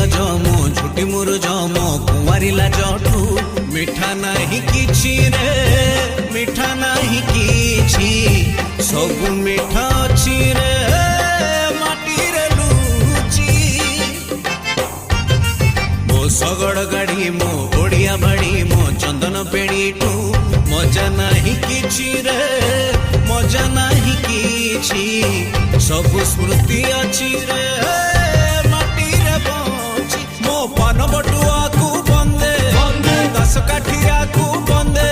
गज मो झुटी मुरुज मो कुंवारी लाजठू मिठा नाही किछि रे मिठा नाही किछि सब मिठा अछि रे माटी रे लुची मो सगड़ गाड़ी मो ओडिया बाड़ी मो चंदन पेड़ीठू मजा नाही किछि रे मजा नाही किछि सब स्मृति अछि रे माटी रे बंची मो पान बटुआ को बंदे दस काठिया को बंदे